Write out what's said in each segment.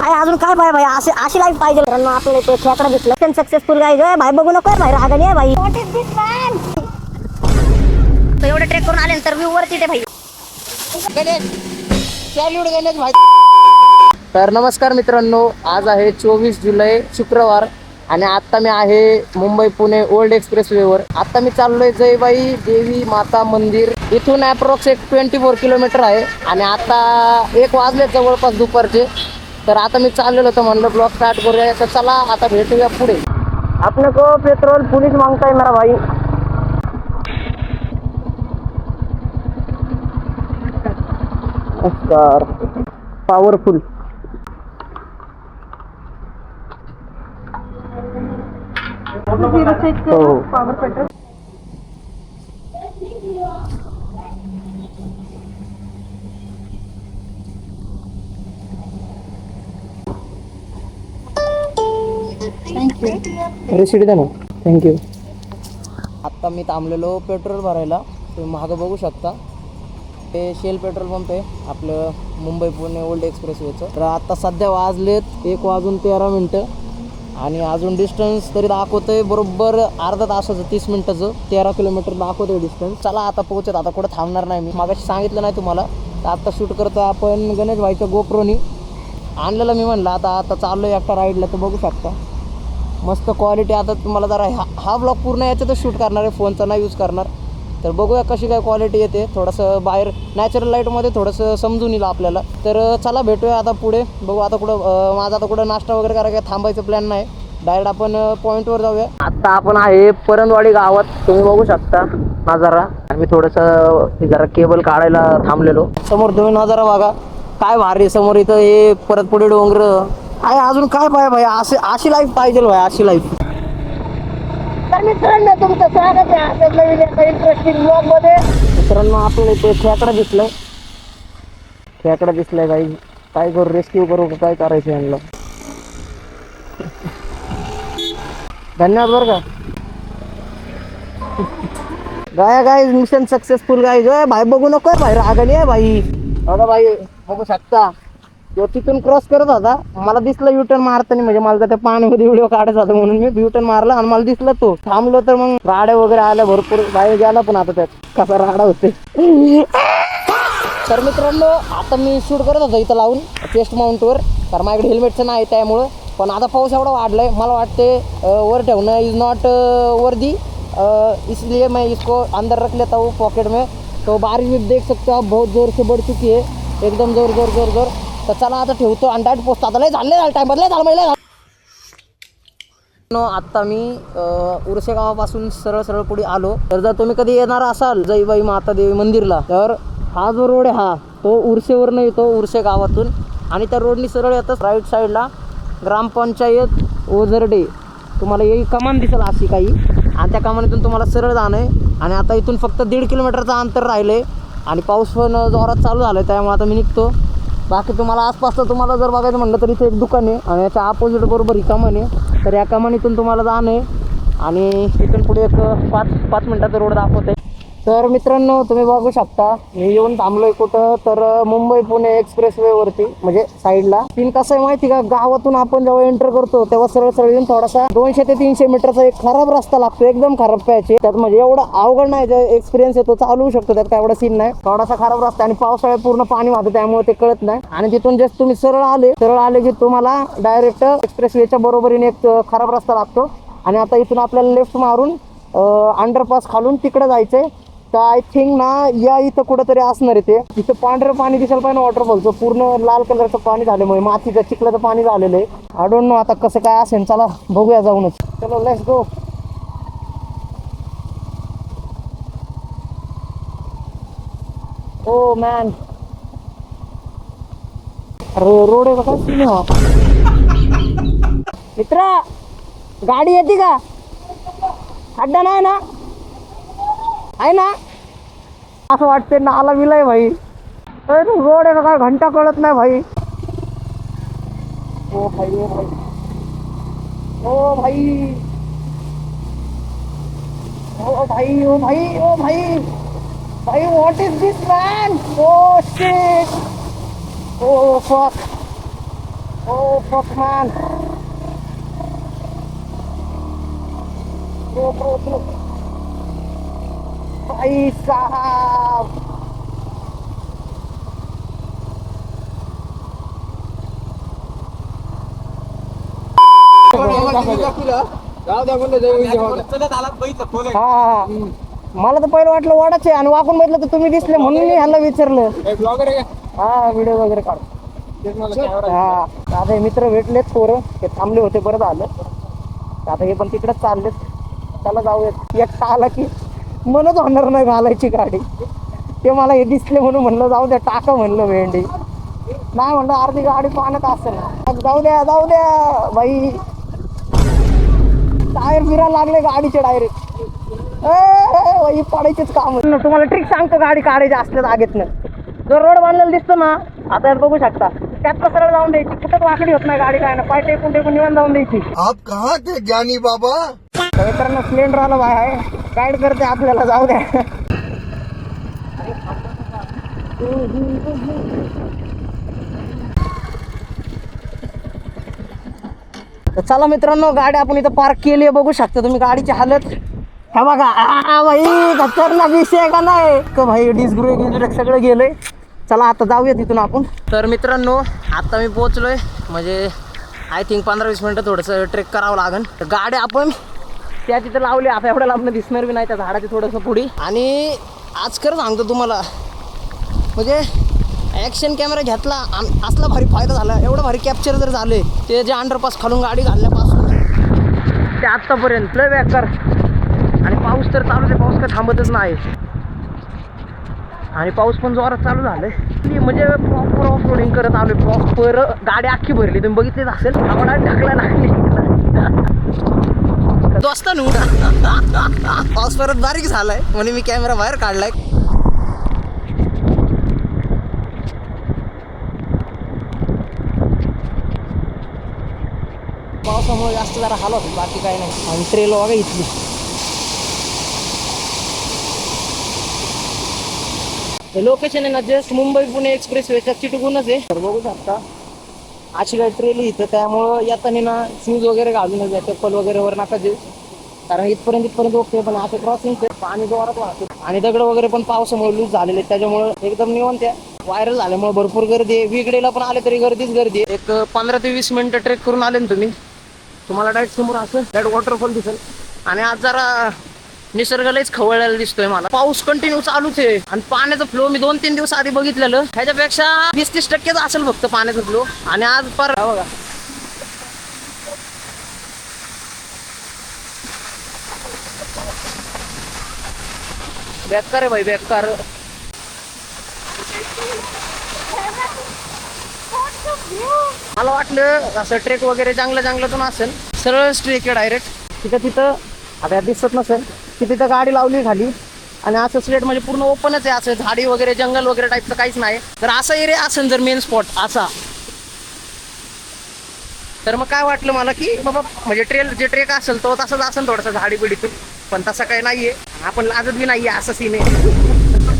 काय अजून काय भाई भाई अशी लाईफ पाहिजे मित्रांनो. आपल्याला तो खेकडा दिसला सक्सेसफुल गाईज आहे भाई. बघू नको भाई, रागाने आहे भाई. What is this man. तो एवढं ट्रेक करून आल्यानंतर व्ह्यू वरती ते भाई गणेश सॅल्यूट गणेश भाई. तर नमस्कार मित्रांनो, आज आहे 24 जुलै शुक्रवार आणि आता मी आहे मुंबई पुणे ओल्ड एक्सप्रेस वेवर. आता मी चाललोय जयबाई देवी माता मंदिर. इथून अप्रॉक्स एक 24 किलोमीटर आहे आणि आता 1 वाजले जवळपास दुपारचे. तर आता मी चाललेलो होतो, म्हणलं ब्लॉग स्टार्ट करूया. तर चला आता भेटूया पुढे. आपने को पेट्रोल पुलिस मांगता है मेरा भाई. नमस्कार. पॉवरफुल हो. रिसिट द्या ना. थँक्यू. आत्ता मी थांबलेलो पेट्रोल भरायला. तुम्ही मागं बघू शकता, हे शेल पेट्रोल पंप आहे आपलं मुंबई पुणे ओल्ड एक्सप्रेसवेचं. तर आत्ता सध्या वाजलेत 1:13 आणि अजून डिस्टन्स तरी दाखवतंय बरोबर अर्धा तासाचं, 30 मिनिटाचं 13 किलोमीटर दाखवतोय डिस्टन्स. चला आता पोहोचत, आता कुठं थांबणार नाही मी. मागाशी सांगितलं नाही तुम्हाला. तर आत्ता शूट करतो आपण गणेश भाईच्या गोप्रोनी आणलेलं. मी म्हणलं आता चाललो आहे एकटा राईडला. तर बघू शकता मस्त क्वालिटी. आता तुम्हाला जरा हा ब्लॉग पूर्ण याच्यातच शूट करणार आहे, फोनचा नाही यूज करणार. तर बघूया कशी काय क्वालिटी येते. थोडंसं बाहेर नॅचरल लाईटमध्ये थोडंसं समजून येईल आपल्याला. तर चला भेटूया आता पुढे. बघू आता कुठं माझा आता कुठं नाश्ता वगैरे करायला थांबायचं प्लॅन नाही. डायरेक्ट आपण पॉईंटवर जाऊया. आत्ता आपण आहे परंदवाडी गावात. तुम्ही बघू शकता नजारा. आणि थोडंसं जरा केबल काढायला थांबलेलो. समोर तुम्ही नजारा बघा काय भारी. समोर इथं हे परत पुढे डोंगर आहे. अजून काय पाहिजे भाई, अशी लाईफ पाहिजे भाई, अशी लाईफ. तर मित्रांनो तुमचं स्वागत आहे आपल्या नवीन एका इंटरेस्टिंग ब्लॉग मध्ये. मित्रांनो आपल्याला इथे खेकडा दिसलाय काही. काय करू, रेस्क्यू करू का काय करायचं यांना. धन्यवाद बरं का. गाय मिशन सक्सेसफुल गाईज. भाई बघू नको भाई, रागाली आहे भाई. बघा भाई, बघू शकता तो तिथून क्रॉस करत होता. मला दिसलं युटर्न मारताना, म्हणजे मला त्या पाण्यामध्ये व्हिडिओ काढायचा होता म्हणून मी युटर्न मारला आणि मला दिसलं तो थांबलो. तर मग गाड्या वगैरे आल्या भरपूर. बाहेर गेला पण आता त्यात कसा राडा होते. तर मित्रांनो आता मी शूट करत होतो इथं लावून चेस्ट माउंटवर, कारण माझ्याकडे हेल्मेटचं नाही त्यामुळं. पण आता पाऊस एवढा वाढलाय, मला वाटते वर ठेवणं इज नॉट वर्दी, इसलिए मैं इसको अंदर रख लेता हूँ पॉकेट में. तो बारिश भी देख सकते हो आप बहुत जोर से बढ़ चुकी है, एकदम जोर जोर जोर जोर. तर चला आता ठेवतो आणि डायरेक्ट पोचतो. आता लय झालं टाइम बदलाय झालं मला. आत्ता मी उरसे गावापासून सरळ पुढे आलो. तर जर तुम्ही कधी येणार असाल जयबाई माता देवी मंदिरला, तर हा जो रोड आहे हा तो उरसेवरनं येतो, उरसे गावातून. आणि त्या रोडनी सरळ येतं राईट साईडला ग्रामपंचायत ओझरडे. तुम्हाला येई कमान दिसेल अशी काही, आणि त्या कमानीतून तुम्हाला सरळ जाणं आहे. आणि आता इथून फक्त 1.5 किलोमीटरचं अंतर राहिलं आहे. आणि पाऊस पण जोरात चालू झालं आहे, त्यामुळे आता मी निघतो. बाकी तुम्हाला आसपासचं तुम्हाला जर बघायचं म्हटलं तर इथे एक दुकान आहे आणि याच्या अपोजिट बरोबर ही कमान आहे. तर या कमानीतून तुम्हाला जाणं आहे आणि इथून पुढे एक 5 मिनिटाचा रोड दाखवत आहे. तर मित्रांनो तुम्ही बघू शकता मी येऊन थांबलोय कुठं, तर मुंबई पुणे एक्सप्रेसवेवरती, म्हणजे साईडला. सीन कसं आहे माहिती का, गावातून आपण जेव्हा एंटर करतो तेव्हा सरळ येऊन थोडासा 200 ते 300 मीटरचा एक खराब रस्ता लागतो, एकदम खराब पॅच आहे. त्यात म्हणजे एवढा अवघड नाही, जो एक्सपिरियन्स येतो चालू शकतो, त्यात काय एवढा सीन नाही. थोडासा खराब रस्ता आणि पावसाळ्यात पूर्ण पाणी वाहतं, त्यामुळे ते कळत नाही. आणि तिथून जस्ट तुम्ही सरळ आले की तुम्हाला डायरेक्ट एक्सप्रेसवेच्या बरोबरीने एक खराब रस्ता लागतो. आणि आता इथून आपल्याला लेफ्ट मारून अंडरपास खालून तिकडे जायचंय. तर आय थिंक ना या इथं कुठंतरी असणार आहे ते. इथं पांढरं पाणी दिसायला पाहिजे वॉटरफॉलचं, पूर्ण लाल कलरचं पाणी झाल्यामुळे मातीचं चिखलाचं पाणी झालेलं आहे. आय डोंट नो आता कसं काय असेल. चला बघूया जाऊनच. चलो लेट्स गो. ओ मॅन, अरे रोड आहे बघा सीन हा. मित्रा गाडी येते का, खड्डा नाही ना, आहे ना. असं वाटते ना आला विलाय भाई. रोड आहे बघा, घंटा कळत नाही भाई. ओ भाई ओ भाई ओ भाई ओ भाई ओ भाई ओ भाई भाई, what is this man. Oh shit. Oh fuck. Oh फकमान. भाई साहब. हा. मला तर पहिलं वाटलं वाडाचे आणि वाकून बघितलं तर तुम्ही दिसले म्हणून मी ह्याला विचारलं. हा व्हिडिओ वगैरे काढ. हा आता हे मित्र भेटलेत पोरं ते थांबले होते बरं झालं. आता हे पण तिकडेच चाललेत. त्याला जाऊयात. एकटा आला की मनच होणार नाही घालायची गाडी. ते मला हे दिसले म्हणून म्हणलं जाऊ द्या टाका म्हणलं भेंडी. नाही म्हणलं अर्धी गाडी पाण्यात असेल. जाऊ द्या बाई. टायर फिरायला लागले गाडीचे डायरेक्ट. पडायचेच काम. तुम्हाला ट्रिक सांगतो गाडी काढायची असल्या जागेत ना. जो रोड बांधलेला दिसतो ना आता यात बघू शकता त्यात सरळ जाऊन द्यायची. कुठंच वाकडी होत नाही गाडी. काय ना पाय टेकून निवांत जाऊन द्यायची. आप कहाँ के ज्ञानी बाबा. मित्रांनो स्प्लेंडर आला बाय आहे गाईड करते आपल्याला. जाऊ द्या. चला मित्रांनो गाडी आपण इथं पार्क केली आहे. बघू शकता तुम्ही गाडीची हालत. हा बघा भाई खतरनाक विषय का नाही का भाई. डिस्क ब्रेक सगळं गेलंय. चला आता जाऊया तिथून आपण. तर मित्रांनो आता मी पोहोचलोय म्हणजे आय थिंक 15-20 मिनटं थोडंसं ट्रेक करावं लागेल. तर गाडी आपण त्या तिथं लावली. आता एवढं लांबणं दिसणार बी नाही त्या झाडाची थोडंसं पुढे. आणि आज खरं सांगतो तुम्हाला म्हणजे ॲक्शन कॅमेरा घेतला असला भारी फायदा झाला. एवढं भारी कॅप्चर जर झाले ते जे अंडरपास खालून गाडी घालण्यापासून ते आत्तापर्यंत लय बेकार. आणि पाऊस तर चालूच आहे. पाऊस काय थांबतच नाही. आणि पाऊस पण जोरात चालू झालं म्हणजे प्रॉपर ऑफ रोडिंग करत आलो. प्रॉपर गाडी अख्खी भरली. तुम्ही बघितलीच असेल. आम्हाला ढकला लागली दोस्त नू. पाऊस परत बारीक झालाय म्हणून मी कॅमेरा बाहेर काढलाय. पावसामुळे जास्त जरा हाल होतो बाकी काही नाही. आणि ट्रेल बघा इथली. लोकेशन आहे ना जस्ट मुंबई पुणे एक्सप्रेस वेच्या चिटकूनच आहे. तर बघू शकता अशी काही ट्रेल इथं. त्यामुळं येताना ना शूज वगैरे घालून जा. चप्पल वगैरे वर नका देऊ कारण इथपर्यंत ओके. पण असे क्रॉसिंग पाणी जोरात वाहते आणि दगड वगैरे पण पावसामुळे लूज झालेले. त्याच्यामुळे एकदम निवांत त्या व्हायरल झाल्यामुळे भरपूर गर्दी आहे. विगडेला पण आले तरी गर्दीच गर्दी आहे. एक 15 ते 20 मिनिटं ट्रेक करून आले ना तुम्हाला डायरेक्ट समोर असं डायरेक्ट वॉटरफॉल दिसेल. आणि आज जरा निसर्गालाच खवळलेला दिसतोय मला. पाऊस कंटिन्यू चालूच आहे आणि पाण्याचा फ्लो मी 2-3 दिवस आधी बघितलेलं. ह्याच्यापेक्षा 20-30% असेल फक्त पाण्याचा फ्लो. आणि आज पर बघा बेकार आहे भाई बेकार. मला वाटलं असं ट्रेक वगैरे चांगलं असेल. सरळ ट्रेक आहे डायरेक्ट. तिथं आता दिसत नसेल की तिथं गाडी लावली खाली आणि असं स्ट्रेट म्हणजे पूर्ण ओपनच आहे. असं झाडी वगैरे जंगल वगैरे टाईपचं काहीच नाही. तर असा एरिया असेल जर मेन स्पॉट असा तर मग काय वाटलं मला की बाबा म्हणजे जे ट्रेक असेल तो तसाच असेल थोडासा झाडी बिडीतून. पण तसं काही नाहीये. आपण लाजत बी नाहीये असं सीन आहे.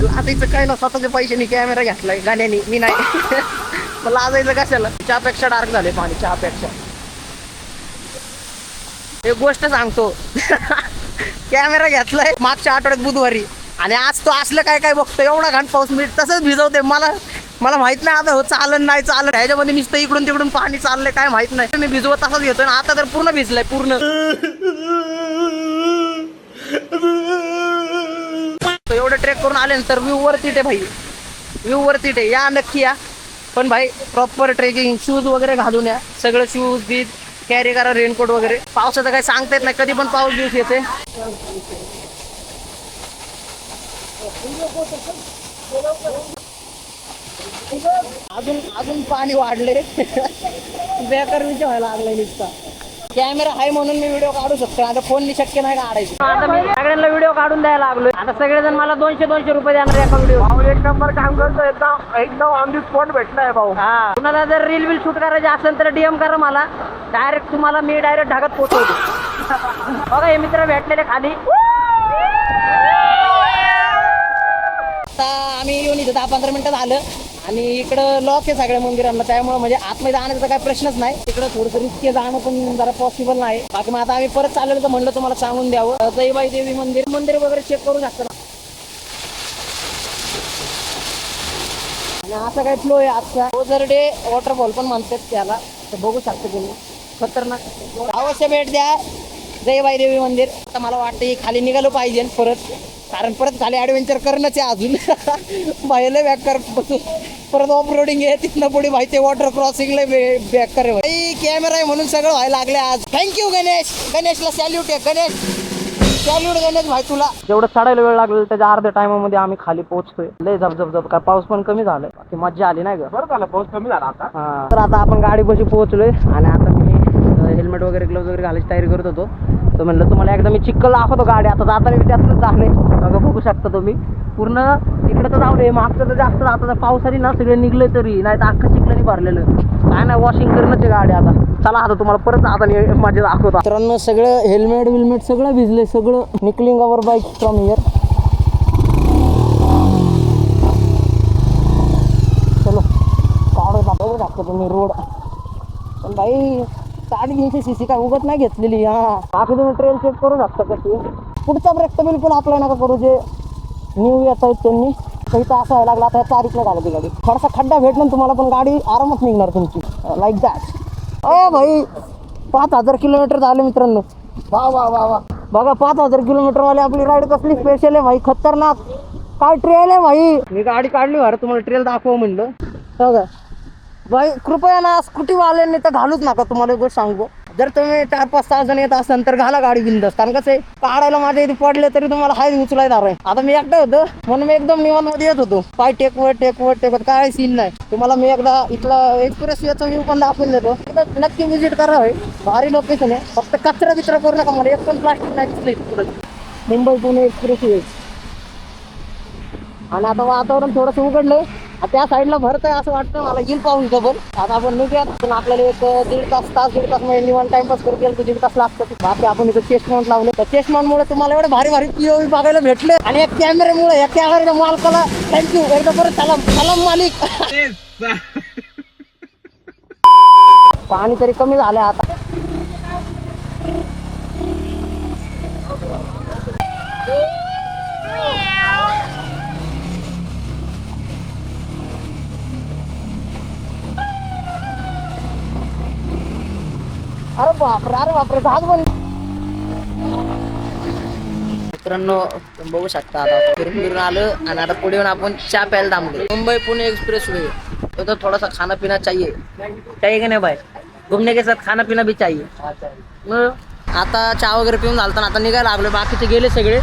लाजायचं काय ना स्वतःच्या पैशाने कॅमेरा घेतलाय गाण्याने मी नाही. लाजायचं कशाला. चहापेक्षा डार्क झाले पाणी चहापेक्षा. एक गोष्ट सांगतो कॅमेरा घेतलाय मागच्या आठवड्यात बुधवारी आणि आज तो असलं काय बघतो. एवढा घाण पाऊस मी तसंच भिजवते. मला माहित नाही आता हो चालन नाही चालन. ह्याच्यामध्ये नुसतं इकडून तिकडून पाणी चाललंय काय माहित नाही. मी भिजवत तसंच घेतोय. आता तर पूर्ण भिजलाय पूर्ण. एवढं ट्रेक करून आले तर व्ह्यू वरती आहे भाई. व्ह्यू वरती आहे. या नक्की या. पण भाई प्रॉपर ट्रेकिंग शूज वगैरे घालून या. सगळं शूज बीज कॅरी करा. रेनकोट वगैरे. पावसाचं काही सांगता येत नाही कधी पण पाऊस दिवस येते. अजून पाणी वाढले. बेकार विषय व्हायला लागलाय नुसता. कॅमेरा आहे म्हणून मी व्हिडिओ काढू शकतो. आता फोननी शक्य नाही काढायचं. आता मी सगळ्यांना व्हिडिओ काढून द्यायला लागलोय. आता सगळेजण मला 200 रुपये देणार एका व्हिडिओ. एक नंबर काम करतो. एकदम ऑन दी स्पॉट भेटलाय भाऊ. हा तुम्हाला जर रील बिल शूट करायचे असेल तर DM करा मला. डायरेक्ट तुम्हाला मी डायरेक्ट ढगात पोहोचवतो. बघा हे मित्र भेटलेले खाली. आता आम्ही येऊन इथं 10-15 मिनिटं झालं आणि इकडं लॉक आहे सगळ्या मंदिरांना, त्यामुळे म्हणजे आतमध्ये जाण्याचा काही प्रश्नच नाही. इकडं थोडंसं रिस्की जाणं पण जरा पॉसिबल नाही. बाकी मग आता आम्ही परत चाललेलो तर म्हणलं तुम्हाला सांगून द्यावं. जयबाई देवी मंदिर वगैरे चेक करू शकता ना. आणि असा काही फ्लो आहे आजचा. ओझरडे वॉटरफॉल पण म्हणतात त्याला, तर बघू शकता तुम्ही. खतरनाक, अवश्य भेट द्या जयबाई देवी मंदिर. आता मला वाटतं खाली निघालो पाहिजे परत, कारण परत खाली ॲडव्हेंचर करणंच आहे अजून. बाहेर बॅकर बसून परत ऑफ रोडिंग आहे, तिथनं पुढे माहिती वॉटर क्रॉसिंगला बॅकर आहे. कॅमेरा आहे म्हणून सगळं व्हायला लागले आज. थँक्यू गणेशला सॅल्यूट आहे. गणेश भाई तुला. जेवढं चढायला वेळ लागला त्याच्या अर्ध्या टायमामध्ये आम्ही खाली पोहोचतोय. लय जब काय पाऊस पण कमी झालाय, बाकी मज्जा आली नाही ग. बरं झालं पाऊस कमी झाला आता. हा, तर आता आपण गाडी बशी पोहोचलोय आणि आता मी हेल्मेट वगैरे ग्लोव्ज वगैरे घालायची तयारी करत होतो. तर म्हणलं तुम्हाला एकदा मी चिखल दाखवतो गाडी. आता जाताना मी त्यातूनच जाणे बघा, बघू शकता तुम्ही. पूर्ण इकडे तर जाऊ दे, मागचं तर जास्त आता पावसाने ना सगळे निघले तरी, नाही तर अख्खं चिखलाने भरलेलं काय नाही. वॉशिंग करणंच आहे गाडी आता. चला आता तुम्हाला परत आता माझे दाखवतो. मित्रांनो सगळं हेल्मेट सगळं भिजले, सगळं निकलिंग अवर बाईक फ्रॉम हिअर. चलो काढू बघू शकता तुम्ही रोड. पण बाई 350 cc काय उगत नाही घेतलेली. हा, बाकी तुम्ही ट्रेल चेक करू शकता कशी. पुढचा ब्रेक तर बिलकुल अप्लाय नका करू, जे न्यू येत आहेत त्यांनी. काही तर असं व्हायला लागला, आता तारीखला घालायची गाडी. थोडासा खड्डा भेटला तुम्हाला पण गाडी आरामात निघणार तुमची, लाईक दॅट. अ भाई 5000 किलोमीटर झाले मित्रांनो. वा वा वा वा, बघा 5000 किलोमीटर वाले आपली राईड कसली स्पेशल आहे भाई. खतरनाक काय ट्रेल आहे भाई. मी गाडी काढली बरं, तुम्हाला ट्रेल दाखव म्हणलं. बघा भाई, कृपया ना स्कूटीवाल्यांनी तर घालूच नका. तुम्हाला एक गोष्ट सांगू, जर तुम्ही 4-5-6 जण येत असाल तर घाला गाडी बिंदास. कारण कसं आहे, काढायला माझ्या इथे पडले तरी तुम्हाला हाय उचलायला आहे. आता मी एकटं होतो म्हणून मी एकदम निवांत मध्ये येत होतो. पाय टेकवत काय सीन नाही. तुम्हाला मी एकदा इथला एक्सप्रेस वेचा व्ह्यू पण दाखवून देतो. नक्की व्हिजिट करा भाई, भारी लोकेशन आहे. फक्त कचरा करू नका. मला एक पण प्लास्टिक नाही दिसलं पुढे. Mumbai Pune express way. आणि आता वातावरण थोडंसं उघडलंय, त्या साईडला भरत आहे असं वाटतं मला. येईल पाहून पण आता आपण निघूयात. पण आपल्याला एक दीड तास म्हणजे निवांत टाइमपास करू गेलं तर 1.5 तास लागतं. बाकी आपण इथं चेस्ट माउंट लावले. तर चेस्ट माउंटमुळे तुम्हाला एवढे भारी POV बघायला भेटले. आणि या कॅमेऱ्यामुळे, या कॅमेऱ्याच्या मालकाला थँक्यू एकदा परत. सलाम मालिक. पाणी तरी कमी झालंय आता. अरे बापरे जहाज बन. मित्रांनो बघू शकता, आता फिरून आलं आणि आता पुढे येऊन आपण चहा प्यायला थांबलो. Mumbai Pune express way. तो थोड़ा सा खाना पीना चाहिए की नाही भाई. घूमने के साथ खाना पीना भी चाहिए. मग आता चहा वगैरे पिऊन झालं तर आता निघायला लागलो. बाकीचे गेले सगळे.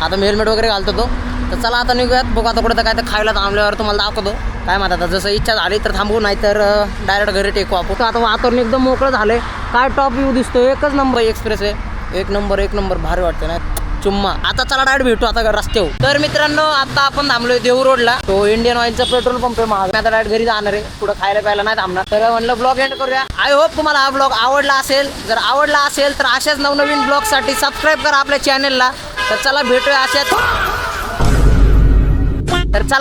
आता मी हेल्मेट वगैरे घालतो तो. तर चला आता निघूयात. बघू आता कुठं तर काय तर खायला थांबल्यावर तुम्हाला दाखवतो काय म्हणतात. जसं इच्छा झाली तर थांबू, नाही तर डायरेक्ट घरी टेकू आपण. आता वातावरण एकदम मोकळं झालंय. काय टॉप व्ह्यू दिसतो. एकच नंबर एक्सप्रेस आहे. एक नंबर भारी वाटतं ना चुम्मा. आता चला डायरेक्ट भेटू आता रस्त्यावर. तर मित्रांनो आता आपण थांबलोय देऊ रोडला. तो इंडियन ऑइलचा पेट्रोल पंप आहे. महाग. आता डायरेक्ट घरी जाणार आहे, पुढे खायला प्यायला नाही थांबणार. तर म्हणलं ब्लॉग एंड करूया. आय होप तुम्हाला हा ब्लॉग आवडला असेल. जर आवडला असेल तर अशाच नवनवीन ब्लॉगसाठी सबस्क्राईब करा आपल्या चॅनलला. तर चला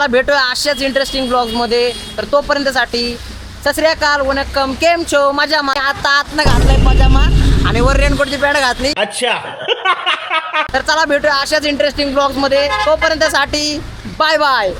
भेटूया अशाच इंटरेस्टिंग ब्लॉग्समध्ये. तर तोपर्यंतसाठी सत श्री अकाल, वनक्कम, केम छो, मजा. आता आतनं घातलाय पजामा आणि वर रेनकोटची पॅन्ट घातली. अच्छा. तर चला भेटूया अशाच इंटरेस्टिंग ब्लॉग्समध्ये. तोपर्यंतसाठी बाय बाय.